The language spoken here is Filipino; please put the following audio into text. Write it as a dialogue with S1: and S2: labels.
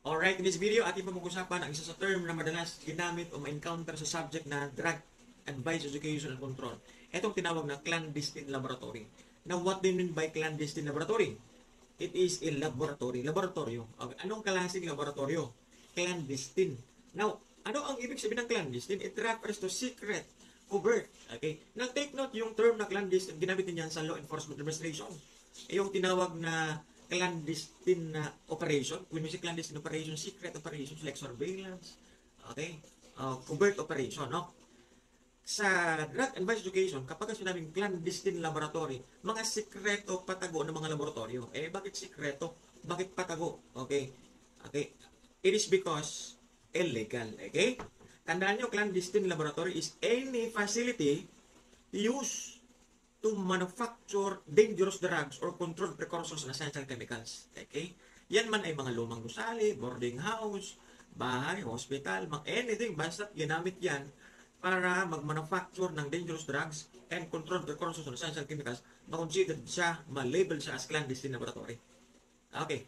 S1: Alright, in this video, ating pag-uusapan ang isa sa term na madalas ginamit o ma-encounter sa subject na Drug Advice Education and Control. Itong tinawag na clandestine laboratory. Now, what do you mean by clandestine laboratory? It is a laboratory. Laboratorio. Okay. Anong klaseng laboratorio? Clandestine. Now, ano ang ibig sabihin ng clandestine? It refers to secret, covert. Okay? Now, take note yung term na clandestine, ginamit niyan sa law enforcement administration. Yung tinawag na clandestine operation. When we say clandestine operation, secret operations like surveillance, okay, covert operation, no? Sa Drug Advice Education, kapag sinabing clandestine laboratory, mga sikreto patago ng mga laboratorio. Bakit sikreto? Bakit patago? Okay? Okay. It is because illegal. Okay? Tandaan nyo, clandestine laboratory is any facility used to manufacture dangerous drugs or controlled precursors and essential chemicals. Okay? Yan man ay mga lumang gusali, boarding house, bahay, hospital, anything, basta ginamit yan para mag-manufacture ng dangerous drugs and controlled precursors and essential chemicals, ma-considered siya, ma-label siya as clandestine laboratory. Okay.